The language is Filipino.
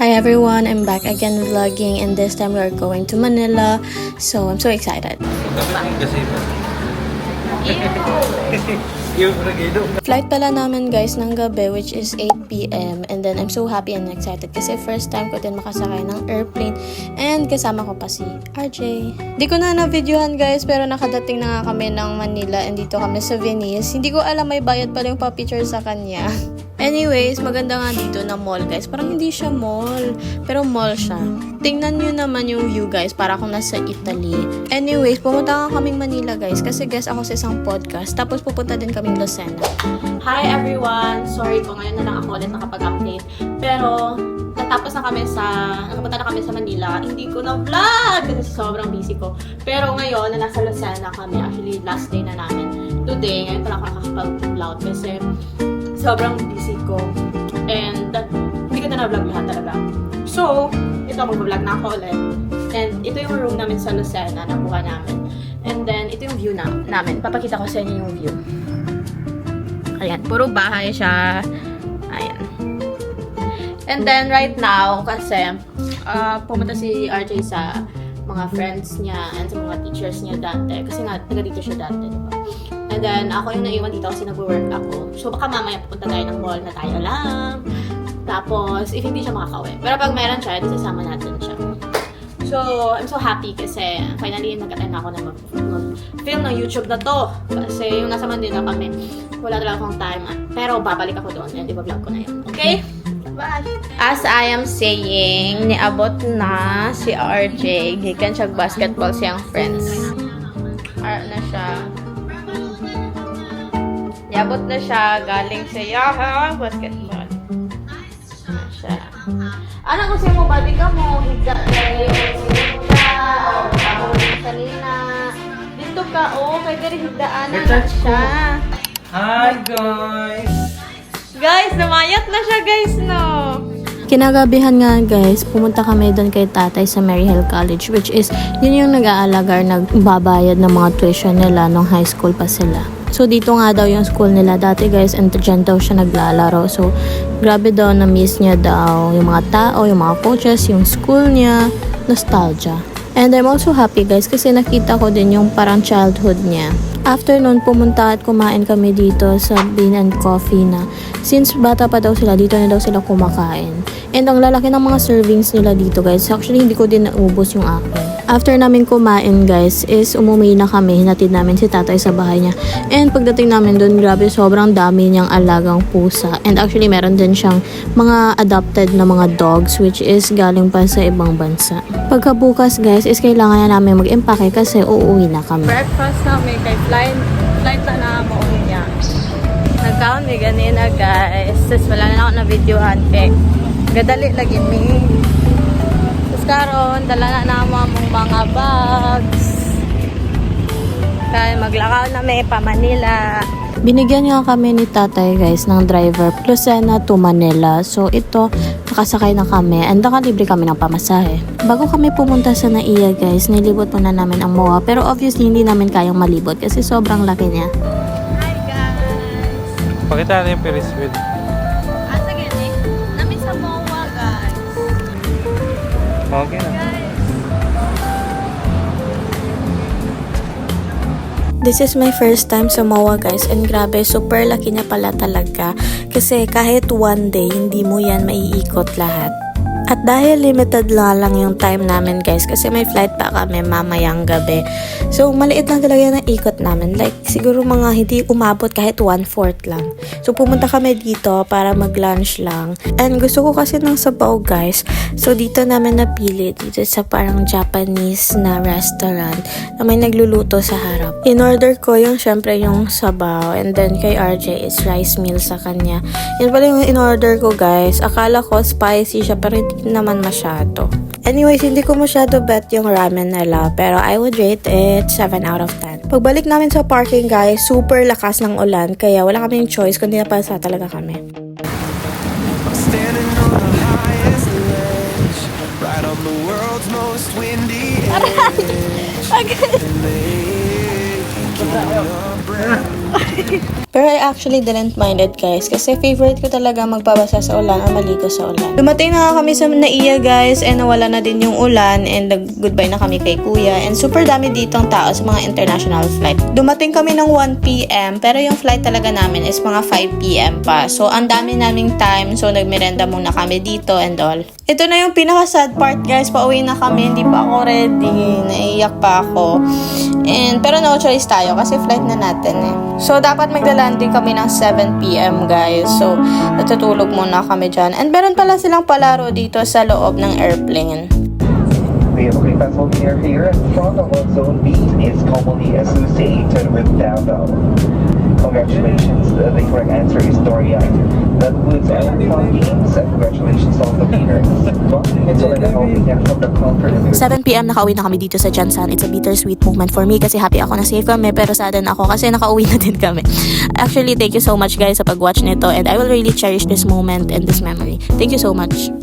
Hi everyone, I'm back again vlogging and this time we are going to Manila. So I'm so excited. Flight pala namin guys ng gabi which is 8 p.m. And then I'm so happy and excited kasi first time ko din makasakay ng airplane and kasama ko pa si RJ. Di ko na na-videohan guys pero nakadating na nga kami ng Manila and dito kami sa Venice. Hindi ko alam may bayad pala yung pa-picture sa kanya. Anyways, maganda nga dito na mall guys. Parang hindi siya mall, pero mall siya. Tingnan nyo naman yung view guys, para akong nasa Italy. Anyways, pumunta nga kaming Manila guys, kasi guest ako sa isang podcast. Tapos pupunta din kaming Lucena. Hi everyone! Sorry po, ngayon na lang ako ulit nakapag-update. Pero, nakapunta na kami sa Manila. Hindi ko na vlog kasi sobrang busy ko. Pero ngayon, na nasa Lucena kami. Actually, last day na namin. Today, ngayon pala ako nakakapag-vlog kasi sobrang busy ko. And, hindi ko na vlog lahat talaga. So, ito mag-vlog na ako ulit. And, ito yung room namin sa Lucena, nakuha namin. And then, ito yung view namin. Papakita ko sa inyo yung view. Ayan, puro bahay siya. Ayan. And then, right now, kasi, pumunta si RJ sa mga friends niya and sa mga teachers niya dati. Kasi nga, taga dito siya dati, diba? And then, ako yung naiwan dito kasi nag-work ako. So, baka mamaya pupunta tayo ng mall na tayo lang. Tapos, if hindi siya makakauwi. Pero pag meron siya, sasama natin siya. So, I'm so happy kasi finally nag-attend ako na mag-film ng YouTube na to. Kasi yung nasa Manila kami, wala talaga akong time. Pero babalik ako doon and i-vlog ko na yun. Okay? Bye! As I am saying, niabot na si RJ. Gikan siya basketball siyang friends. Na siya. Niabot na siya. Galing sa Yaha basketball. Na siya. Ano kung siya mo, badi ka mo, higa kayo, siya, o ako salina. Dito ka, kay diri higdaan na siya. Hi guys! Guys, namayat na siya guys, no? Kinagabihan nga guys, pumunta kami doon kay tatay sa Maryhill College which is yun yung nag-aalagar, nagbabayad ng mga tuition nila nung high school pa sila. So, dito nga daw yung school nila dati guys and dyan daw siya naglalaro. So, grabe daw, na-miss niya daw yung mga tao, yung mga coaches, yung school niya, nostalgia. And I'm also happy guys kasi nakita ko din yung parang childhood niya. After nun, pumunta at kumain kami dito sa Bean and Coffee na since bata pa daw sila, dito na daw sila kumakain. And ang lalaki ng mga servings nila dito guys. Actually, hindi ko din naubos yung akin. After namin kumain guys, is umuwi na kami. Hinatid namin si tatay sa bahay niya. And pagdating namin dun, grabe, sobrang dami niyang alagang pusa. And actually, meron din siyang mga adopted na mga dogs which is galing pa sa ibang bansa. Pagkabukas guys, is kailangan na namin mag-empake kasi uuwi na kami. Breakfast namin kay flight na mauwi niya. Nagkaon may ganina guys. Tapos wala na ako na videohan kay gadali lagi mi. Tapos karon dala na namo among mga bags. Kaya maglakaw na may pa Manila. Binigyan nga kami ni tatay guys ng driver Lucena to Manila. So ito, nakasakay na kami and nakalibre kami ng pamasahe. Bago kami pumunta sa Naiya guys, nilibot muna namin ang MOA. Pero obviously hindi namin kayang malibot kasi sobrang laki niya. Hi guys! Pakita na yung Ferris wheel. Sige Nick, namin sa MOA guys. Okay na. This is my first time sa MOA guys and grabe, super laki niya pala talaga kasi kahit one day hindi mo yan maiikot lahat. At dahil limited lang yung time namin guys kasi may flight pa kami mamayang gabi. So maliit lang talaga ng ikot namin. Like siguro mga hindi umabot kahit 1/4 lang. So pumunta kami dito para mag-lunch lang. And gusto ko kasi ng sabaw guys. So dito namin napili dito sa parang Japanese na restaurant na may nagluluto sa harap. In-order ko yung syempre yung sabaw and then kay RJ is rice meal sa kanya. Yan pala yung in-order ko guys. Akala ko spicy siya pero hindi naman masyado. Anyways, hindi ko masyado bet yung ramen nila pero I would rate it 7 out of 10. Pagbalik namin sa parking guys, super lakas ng ulan kaya wala kaming choice kundi napasa talaga kami. Standing on the highest ledge, right on the world's most windy edge. And they keep your breath. Pero I actually didn't mind it guys kasi favorite ko talaga magbabasa sa ulan o maligo sa ulan. Dumating na nga kami sa Naiya guys and nawala na din yung ulan and goodbye na kami kay kuya and super dami ditong tao sa mga international flight. Dumating kami ng 1 p.m. pero yung flight talaga namin is mga 5 p.m. pa. So ang dami naming time so nagmerenda muna kami dito and all. Ito na yung pinaka-sad part guys, pauwi na kami, hindi pa ako ready, naiiyak pa ako. Pero no choice tayo kasi flight na natin eh. So dapat magla-landing kami ng 7 p.m. guys. So natutulog muna kami dyan. And meron pala silang palaro dito sa loob ng airplane. The every passenger here in front of us zone B is commonly associated with Davao. Congratulations, the correct answer is Dorian. That includes all fun games and congratulations on the winners. Well, it's already helping them from the conference. 7 p.m. nakauwi na kami dito sa Jansan. It's a bittersweet moment for me kasi happy ako na safe kami pero sadden ako kasi nakauwi na din kami. Actually, thank you so much guys sa pag-watch nito and I will really cherish this moment and this memory. Thank you so much.